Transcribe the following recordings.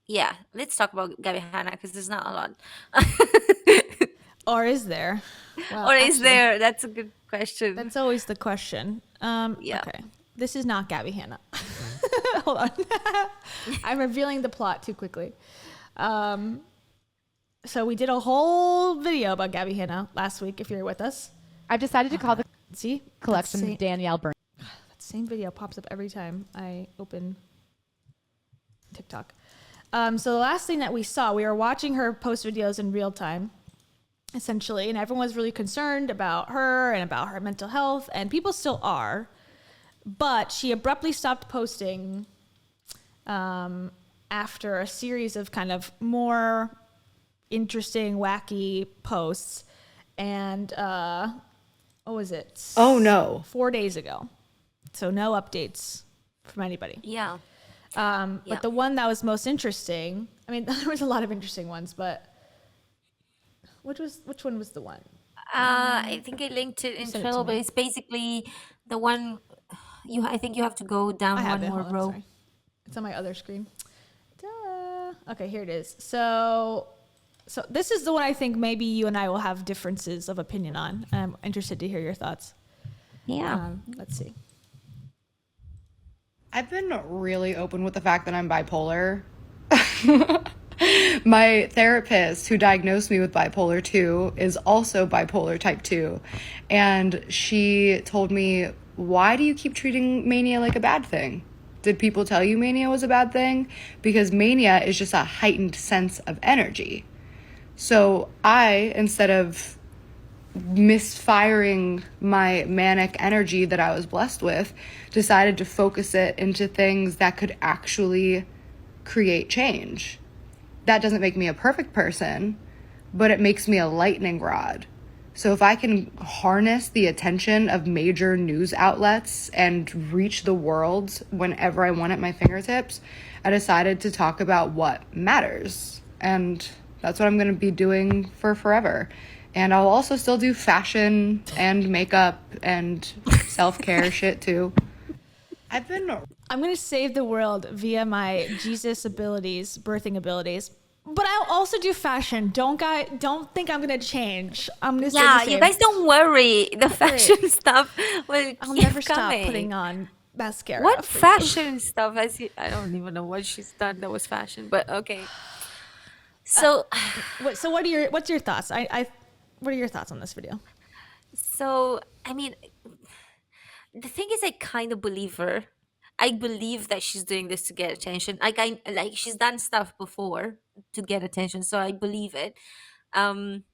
Yeah, let's talk about Gabbie Hanna because there's not a lot. Or is there? Well, Or is actually, there? That's a good question. that's always the question. Yeah. Okay. This is not Gabbie Hanna. Hold on. I'm revealing the plot too quickly. Um, so we did a whole video about Gabbie Hanna last week, if you're with us. I've decided to call the See? collection Danielle Byrne. That same video pops up every time I open TikTok. So the last thing that we saw, we were watching her post videos in real time, essentially, and everyone was really concerned about her and about her mental health, and people still are. But she abruptly stopped posting after a series of kind of more interesting, wacky posts. And what was it? Oh, no. 4 days ago. So no updates from anybody. Yeah. But the one that was most interesting, I mean, there was a lot of interesting ones, but which one was the one? I think I linked it in Send it to Trello, but me. it's basically the one I think you have to go down I have one it. more Hold on, row. sorry. It's on my other screen. Duh. Okay, here it is. So this is the one I think maybe you and I will have differences of opinion on. I'm interested to hear your thoughts. Yeah. Let's see. I've been really open with the fact that I'm bipolar. My therapist who diagnosed me with bipolar 2 is also bipolar type 2. And she told me, why do you keep treating mania like a bad thing? Did people tell you mania was a bad thing? Because mania is just a heightened sense of energy. So I, instead of misfiring my manic energy that I was blessed with, decided to focus it into things that could actually create change. That doesn't make me a perfect person, but it makes me a lightning rod. So if I can harness the attention of major news outlets and reach the world whenever I want at my fingertips, I decided to talk about what matters. And that's what I'm going to be doing for forever. And I'll also still do fashion and makeup and self-care shit too. I'm going to save the world via my Jesus abilities, birthing abilities. But I'll also do fashion. Don't think I'm going to change. I'm going to stay the Yeah, same. you guys don't worry. The fashion stuff will I'll keep never stop coming. putting on mascara. What for you. fashion stuff has he? I don't even know what she's done that was fashion, but okay. So, What's your thoughts? What are your thoughts on this video? I mean, the thing is, I kind of believe her. I believe that she's doing this to get attention. Like she's done stuff before to get attention, so I believe it. Um,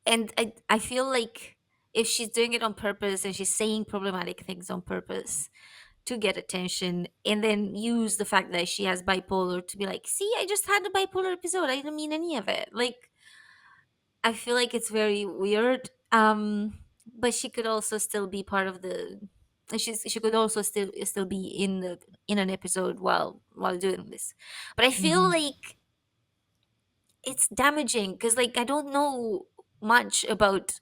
and I feel like if she's doing it on purpose and she's saying problematic things on purpose to get attention, and then use the fact that she has bipolar to be like, see, I just had a bipolar episode, I didn't mean any of it. Like, I feel like it's very weird. But she could also still be part of the. She could also still be in an episode while doing this, but I feel like it's damaging because like I don't know much about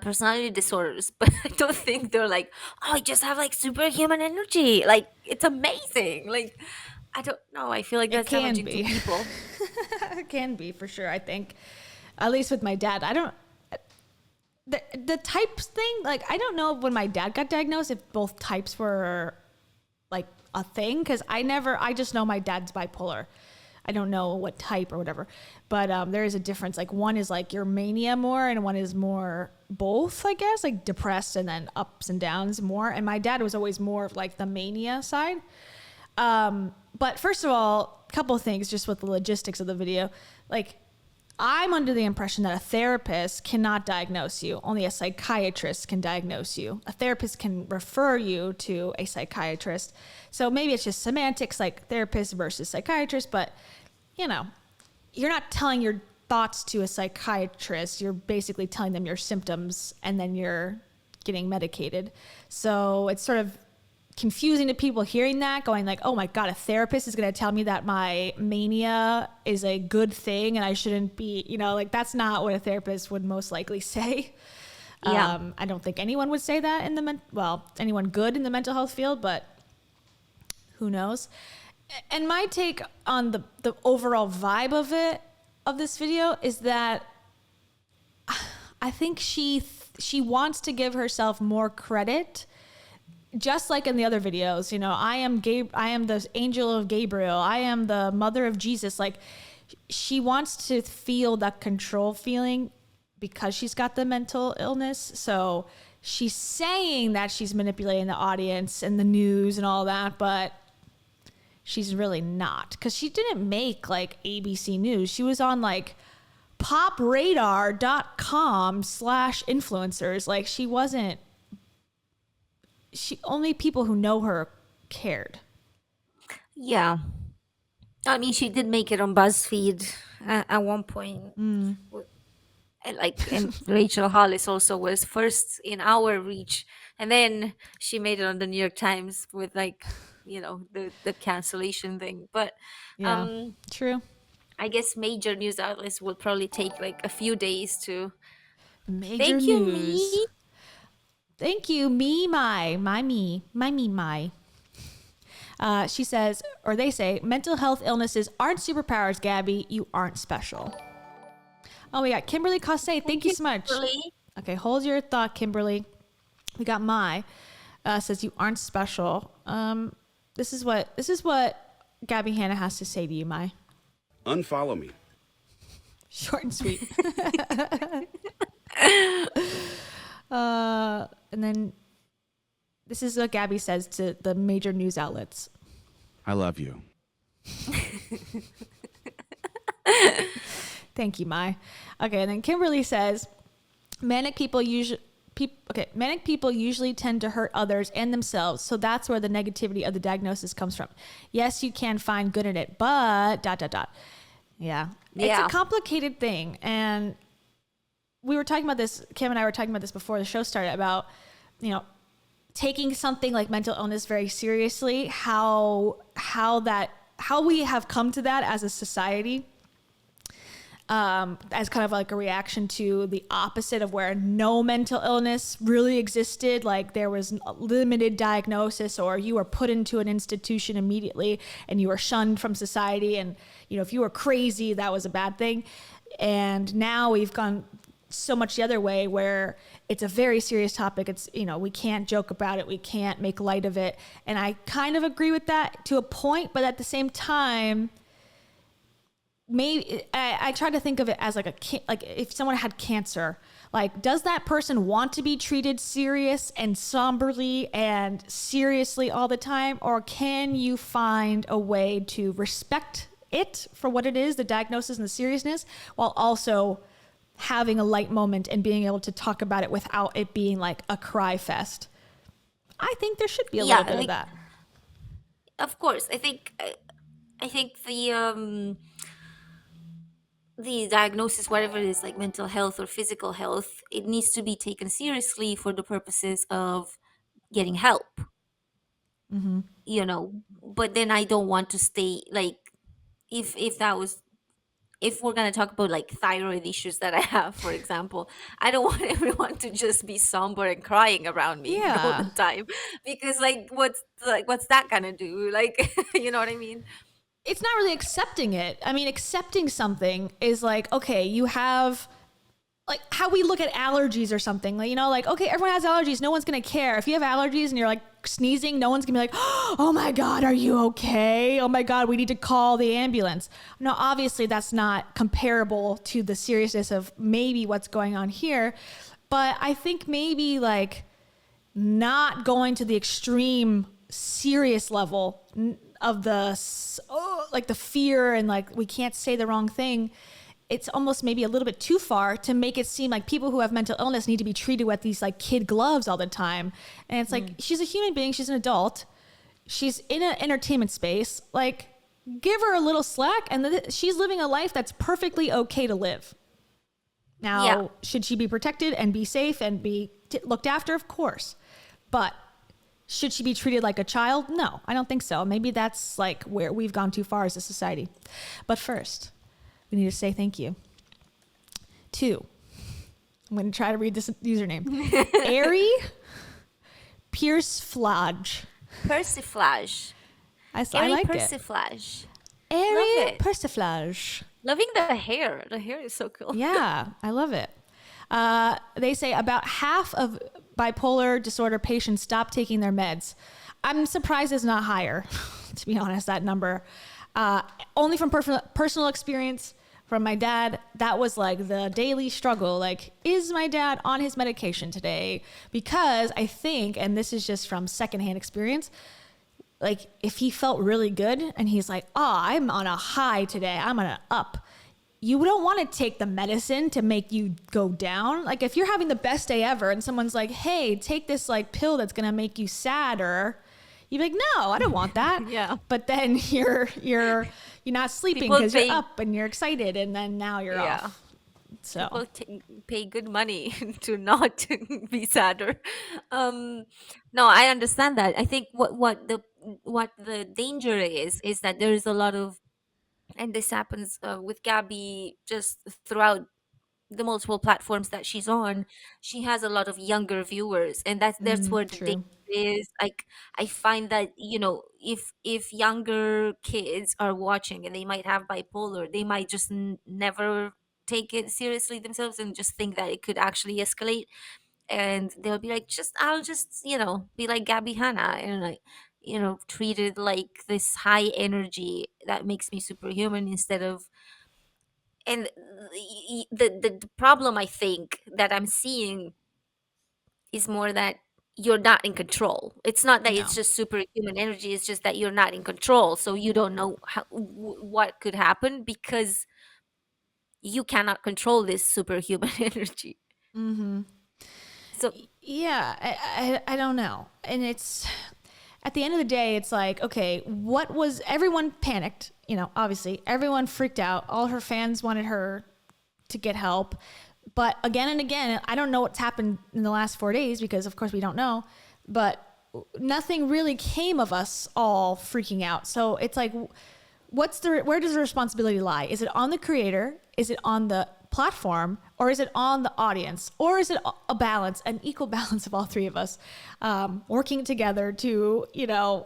personality disorders, but I don't think they're like, oh, I just have like superhuman energy. Like it's amazing. Like I don't know. I feel like It that's can damaging be. to people. It can be for sure. I think, at least with my dad, I don't. The types thing, like I don't know when my dad got diagnosed if both types were like a thing because I just know my dad's bipolar. I don't know what type or whatever, but there is a difference. Like one is like your mania more, and one is more both, I guess, like depressed and then ups and downs more. And my dad was always more of like the mania side. But first of all, a couple of things just with the logistics of the video. Like, I'm under the impression that a therapist cannot diagnose you. Only a psychiatrist can diagnose you. A therapist can refer you to a psychiatrist. So maybe it's just semantics, like therapist versus psychiatrist, but you know, you're not telling your thoughts to a psychiatrist. You're basically telling them your symptoms and then you're getting medicated. So it's sort of confusing to people hearing that, going like, oh my God, a therapist is going to tell me that my mania is a good thing and I shouldn't be, like that's not what a therapist would most likely say. Yeah. I don't think anyone would say that anyone good in the mental health field, but who knows? And my take on the overall vibe of this video is that I think she wants to give herself more credit, just like in the other videos. You know, I am the angel of Gabriel. I am the mother of Jesus. Like, she wants to feel that control feeling because she's got the mental illness. So she's saying that she's manipulating the audience and the news and all that, but she's really not, because she didn't make like ABC News. She was on like popradar.com/influencers. Like, only people who know her cared. Yeah. I mean, she did make it on BuzzFeed at one point. And Rachel Hollis also was first in our reach. And then she made it on the New York Times with like, the cancellation thing. But True. I guess major news outlets will probably take like a few days to. Major Thank you, me. Thank you, me. She says, or they say, mental health illnesses aren't superpowers, Gabbie. You aren't special. Oh, we got Kimberly Cossé. Thank you so much. Kimberly. Okay, hold your thought, Kimberly. We got says you aren't special. This is what Gabbie Hanna has to say to you, Mai. Unfollow me. Short and sweet. And then this is what Gabbie says to the major news outlets. I love you. Thank you, Mai. Okay, and then Kimberly says, manic people usually tend to hurt others and themselves, so that's where the negativity of the diagnosis comes from. Yes, you can find good in it, but ... Yeah. It's a complicated thing, and we were talking about this, Kim and I were talking about this before the show started, about, taking something like mental illness very seriously, how we have come to that as a society, as kind of like a reaction to the opposite of where no mental illness really existed. Like, there was limited diagnosis, or you were put into an institution immediately and you were shunned from society. And, if you were crazy, that was a bad thing. And now we've gone so much the other way, where it's a very serious topic. It's, we can't joke about it. We can't make light of it. And I kind of agree with that to a point, but at the same time, maybe I try to think of it as like if someone had cancer, like, does that person want to be treated serious and somberly and seriously all the time? Or can you find a way to respect it for what it is, the diagnosis and the seriousness, while also having a light moment and being able to talk about it without it being like a cry fest? I think there should be a little bit of that. Of course. I think the diagnosis, whatever it is, like mental health or physical health, it needs to be taken seriously for the purposes of getting help. But then I don't want to stay like, if we're going to talk about like thyroid issues that I have, for example, I don't want everyone to just be somber and crying around me all the time, because like what's that going to do? Like, you know what I mean? It's not really accepting it. I mean, accepting something is like, okay, you have, like, how we look at allergies or something. Like, like, okay, everyone has allergies. No one's going to care. If you have allergies and you're like sneezing, no one's going to be like, oh my God, are you okay? Oh my God, we need to call the ambulance. No, obviously that's not comparable to the seriousness of maybe what's going on here. But I think maybe like not going to the extreme serious level of the fear and like we can't say the wrong thing. It's almost maybe a little bit too far to make it seem like people who have mental illness need to be treated with these like kid gloves all the time. And it's like, she's a human being, she's an adult, she's in an entertainment space, like, give her a little slack, and she's living a life that's perfectly okay to live. Now, should she be protected and be safe and be looked after? Of course. But should she be treated like a child? No, I don't think so. Maybe that's like where we've gone too far as a society. But first, we need to say thank you to, I'm going to try to read this username, Ari Persiflage. Airy like it. persiflage. Airy it. persiflage. Loving the hair. The hair is so cool. Yeah, I love it. They say about half of bipolar disorder patients stop taking their meds. I'm surprised it's not higher, to be honest, that number. Only from personal experience from my dad, that was like the daily struggle. Like, is my dad on his medication today? Because I think, and this is just from secondhand experience, like if he felt really good and he's like, oh, I'm on a high today, I'm on an up. You don't want to take the medicine to make you go down. Like if you're having the best day ever and someone's like, hey, take this like pill that's going to make you sadder. You're like, no, I don't want that. Yeah. But then you're not sleeping People because pay- you're up and you're excited and then now you're Yeah. off. So People pay good money to not be sadder. No, I understand that. I think what the danger is that there is a lot of, and this happens with Gabby just throughout the multiple platforms that she's on. She has a lot of younger viewers, and that's where the danger true. is. Like I find that, if younger kids are watching and they might have bipolar, they might just never take it seriously themselves and just think that it could actually escalate, and they'll be like, just I'll just be like Gabbie Hanna, and like treated like this high energy that makes me superhuman instead of. And the problem I think that I'm seeing is more that you're not in control. It's not that it's No. just superhuman energy, it's just that you're not in control, so you don't know what could happen because you cannot control this superhuman energy. So Yeah, I don't know. And it's at the end of the day, it's like, okay, everyone panicked, obviously everyone freaked out. All her fans wanted her to get help. But again and again, I don't know what's happened in the last 4 days because of course we don't know, but nothing really came of us all freaking out. So it's like, where does the responsibility lie? Is it on the creator? Is it on the platform? Or is it on the audience? Or is it a balance, an equal balance of all three of us working together to,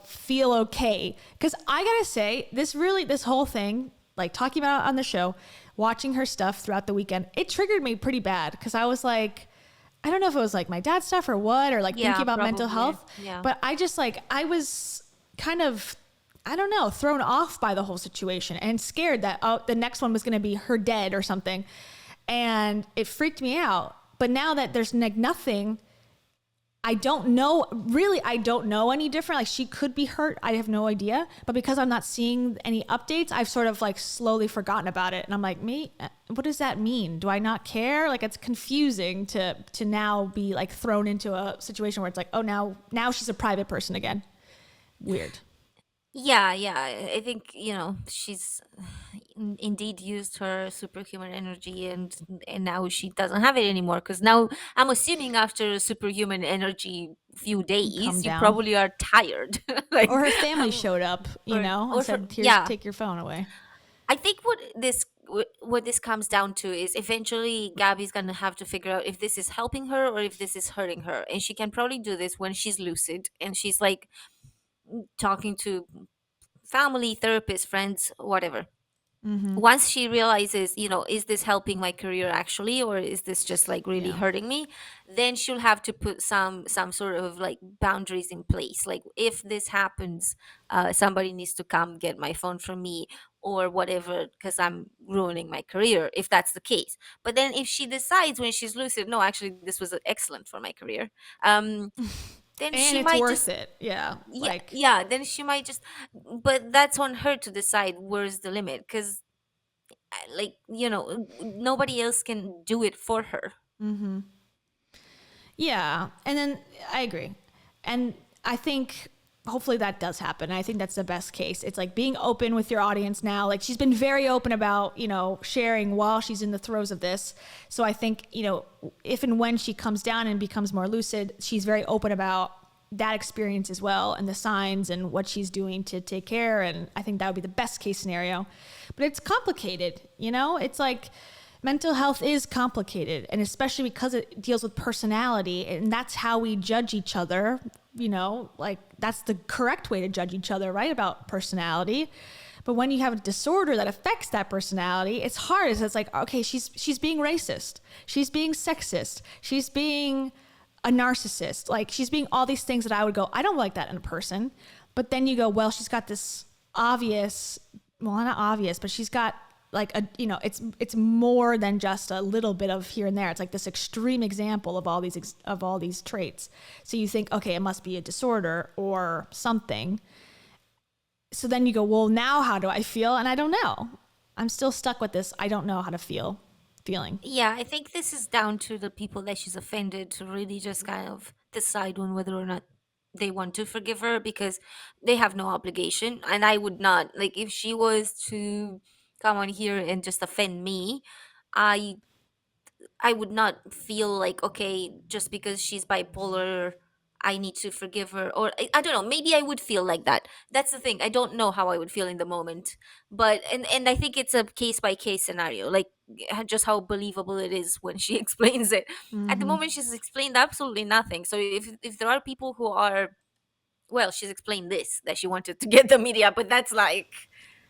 feel okay? Because I gotta say, this whole thing, like talking about it on the show, watching her stuff throughout the weekend, it triggered me pretty bad because I was like, I don't know if it was like my dad's stuff or what, or like Yeah, thinking about mental probably. health. Yeah. But I was kind of, I don't know, thrown off by the whole situation and scared that the next one was going to be her dead or something. And it freaked me out. But now that there's nothing, I don't know any different. Like she could be hurt. I have no idea. But because I'm not seeing any updates, I've sort of like slowly forgotten about it. And I'm like, what does that mean? Do I not care? Like it's confusing to now be like thrown into a situation where it's like, oh, now she's a private person again. Weird. yeah, I think she's indeed used her superhuman energy, and now she doesn't have it anymore, because now I'm assuming after superhuman energy few days you down. probably are tired. Like, Or her family showed up, and said, here, yeah. take your phone away. I think what this comes down to is eventually Gabby's gonna have to figure out if this is helping her or if this is hurting her, and she can probably do this when she's lucid and she's like talking to family, therapist, friends, whatever. Once she realizes, is this helping my career actually, or is this just like really hurting me, then she'll have to put some sort of like boundaries in place. Like if this happens, somebody needs to come get my phone from me or whatever, because I'm ruining my career, if that's the case. But then if she decides when she's lucid, no, actually this was excellent for my career, then And she it's might worth just it. Yeah. then she might just, but that's on her to decide where's the limit, because nobody else can do it for her. Yeah. And then I agree. And I think hopefully that does happen. I think that's the best case. It's like being open with your audience now. Like she's been very open about, sharing while she's in the throes of this. So I think, if and when she comes down and becomes more lucid, she's very open about that experience as well and the signs and what she's doing to take care. And I think that would be the best case scenario. But it's complicated, It's like mental health is complicated, and especially because it deals with personality, and that's how we judge each other, like that's the correct way to judge each other, right? About personality. But when you have a disorder that affects that personality, it's hard. It's like, okay, she's being racist. She's being sexist. She's being a narcissist. Like, she's being all these things that I would go, I don't like that in a person. But then you go, well, she's got this obvious, well, not obvious, but she's got like a, you know, it's more than just a little bit of here and there. It's like this extreme example of all these traits. So you think, okay, it must be a disorder or something. So then you go, well, now how do I feel? And I don't know. I'm still stuck with this. I don't know how to feeling. Yeah, I think this is down to the people that she's offended to really just kind of decide on whether or not they want to forgive her, because they have no obligation. And I would not, like, if she was to come on here and just offend me, I I would not feel like, okay, just because she's bipolar, I need to forgive her. Or I don't know, maybe I would feel like that. That's the thing. I don't know how I would feel in the moment. But and I think it's a case by case scenario, like just how believable it is when she explains it. At the moment she's explained absolutely nothing. So if there are people who are, well, she's explained this, that she wanted to get the media, but that's like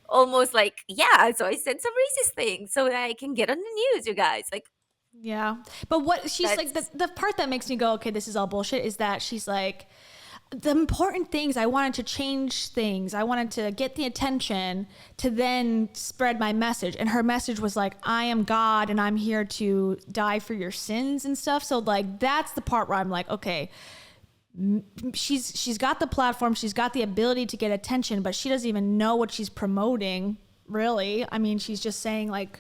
almost like, yeah, so I said some racist things so that I can get on the news, you guys. Like, Yeah. But what she's like, that's the part that makes me go, okay, this is all bullshit, is that she's like, the important things, I wanted to change things. I wanted to get the attention to then spread my message. And her message was like, I am God and I'm here to die for your sins and stuff. So like, that's the part where I'm like, okay, she's got the platform, she's got the ability to get attention, but she doesn't even know what she's promoting, really. I mean, she's just saying like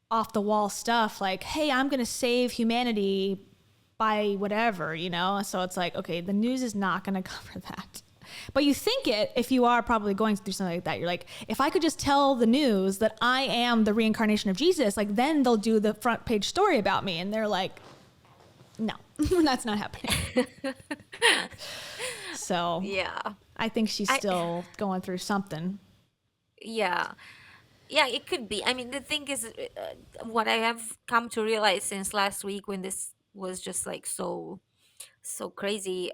off the wall stuff like, hey, I'm gonna save humanity by whatever, you know. So it's like, okay, the news is not gonna cover that. But you think it, if you are probably going through something like that, you're like, if I could just tell the news that I am the reincarnation of Jesus, like then they'll do the front page story about me. And they're like, no, that's not happening. So yeah. I think she's still going through something. Yeah. Yeah, it could be. I mean, the thing is, what I have come to realize since last week when this was just like so crazy.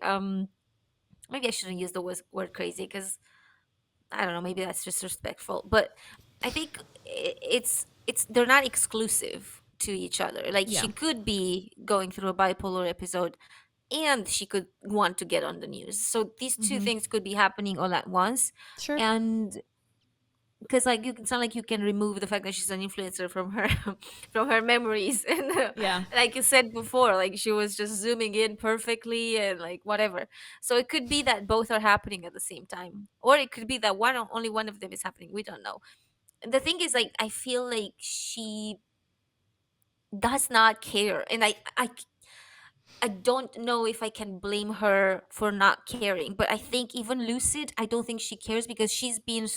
Maybe I shouldn't use the word crazy because I don't know. Maybe that's disrespectful. But I think it's they're not exclusive to each other. Like Yeah. she could be going through a bipolar episode, and she could want to get on the news. So these two things could be happening all at once. Sure. And because like it's not like you can remove the fact that she's an influencer from her from her memories, and Yeah. like you said before, like she was just zooming in perfectly and like whatever. So it could be that both are happening at the same time, or it could be that only one of them is happening. We don't know. The thing is, like, I feel like she does not care, and I don't know if I can blame her for not caring, but I think even lucid, I don't think she cares because she's been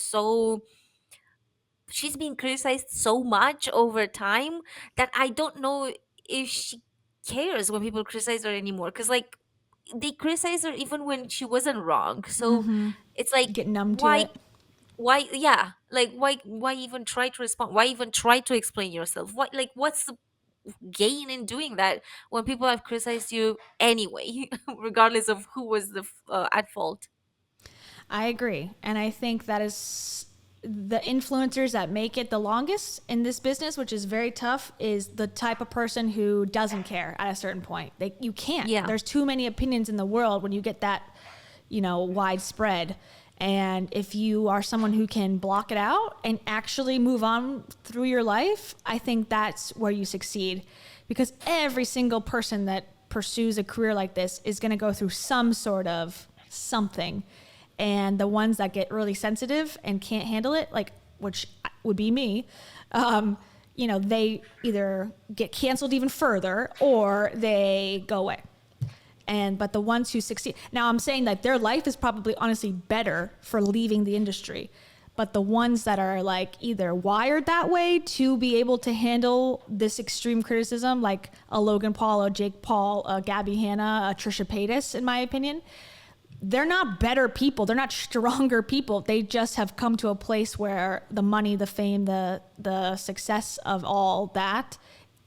criticized so much over time that I don't know if she cares when people criticize her anymore. Because like they criticize her even when she wasn't wrong. So it's like, Get numb to why, it. yeah, like why even try to respond? Why even try to explain yourself? What, like, what's the gain in doing that when people have criticized you anyway, regardless of who was at fault? I agree. And I think that is the influencers that make it the longest in this business, which is very tough, is the type of person who doesn't care at a certain point. You can't. Yeah. There's too many opinions in the world when you get that, widespread. And if you are someone who can block it out and actually move on through your life, I think that's where you succeed. Because every single person that pursues a career like this is going to go through some sort of something. And the ones that get really sensitive and can't handle it, like, which would be me, they either get canceled even further or they go away. But the ones who succeed, now I'm saying that their life is probably honestly better for leaving the industry. But the ones that are like either wired that way to be able to handle this extreme criticism, like a Logan Paul, a Jake Paul, a Gabbie Hanna, a Trisha Paytas, in my opinion, they're not better people. They're not stronger people. They just have come to a place where the money, the fame, the success of all that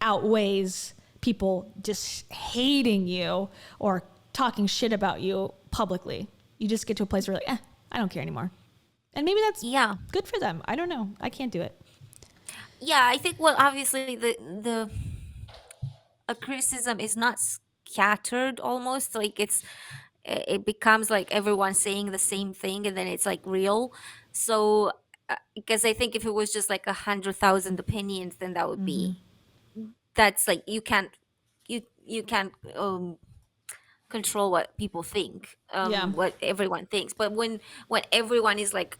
outweighs people just hating you or talking shit about you publicly. you just get to a place where like, I don't care anymore. And maybe that's Yeah. good for them. I don't know. I can't do it. Yeah, I think, well, obviously the a criticism is not scattered, almost like it becomes like everyone saying the same thing, and then it's like real. So because I think if it was just like 100,000 opinions, then that would be, that's like, you can't control what people think, Yeah. what everyone thinks. But when everyone is like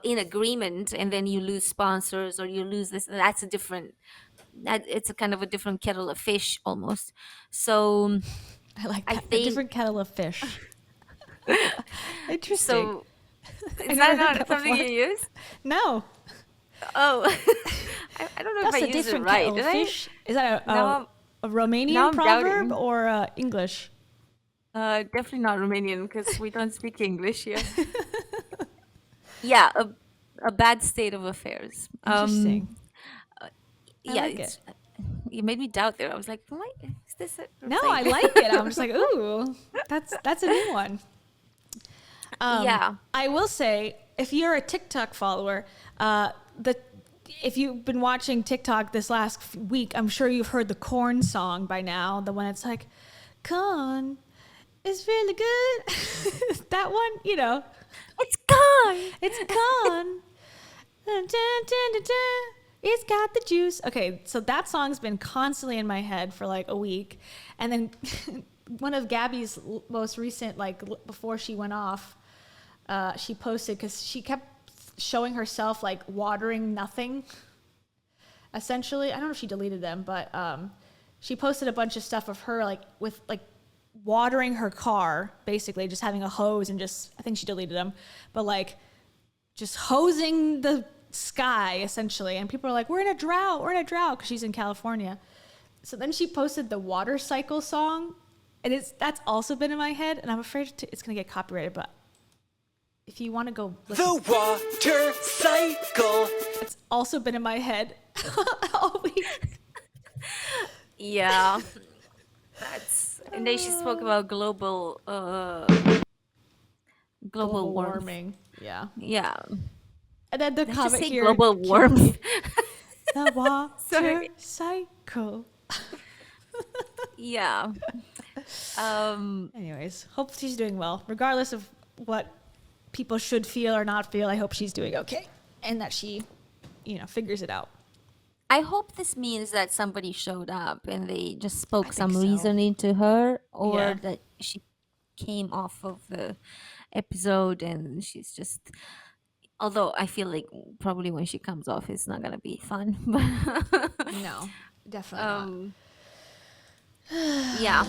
in agreement, and then you lose sponsors or you lose this, that's a different, that it's a kind of a different kettle of fish almost. So I like I that. A think different kettle of fish. Interesting. so. Is never that heard not that something before. you use? No. Oh, I don't know That's if I a used it different right. kettle Did of I? fish. Is that Now I'm- a now Romanian I'm proverb doubting. or English? Definitely not Romanian, because we don't speak English here. Yeah, a bad state of affairs. Interesting. I Yeah, like it's, it. you made me doubt there. I was like, what is this? No, I like it. I'm just like, ooh, that's a new one. Yeah. I will say, if you're a TikTok follower, if you've been watching TikTok this last week, I'm sure you've heard the Corn song by now. The one that's like, "Corn is really good." That one, you know, It's gone. it's corn. Dun, dun, dun, dun, dun. It's got the juice. Okay, so that song's been constantly in my head for like a week, and then one of Gabbie's most recent, like before she went off, she posted, because she kept showing herself like watering nothing. Essentially, I don't know if she deleted them, but she posted a bunch of stuff of her like with like watering her car, basically just having a hose and just, I think she deleted them, but like just hosing the sky essentially. And people are like, we're in a drought, because she's in California. So then she posted the water cycle song, and that's also been in my head, and I'm afraid it's gonna get copyrighted, but if you want to go listen, The water cycle. it's also been in my head all week. Yeah. That's, and then she spoke about global global warming. Warming. Yeah. Yeah. And then the Did I just comment say here, global warmth? the water Sorry. cycle. Yeah. Anyways, hope she's doing well. Regardless of what people should feel or not feel, I hope she's doing okay. And that she, figures it out. I hope this means that somebody showed up and they just spoke some so. reasoning to her, or Yeah. that she came off of the episode and she's just. Although I feel like probably when she comes off, it's not gonna be fun. No, definitely Yeah.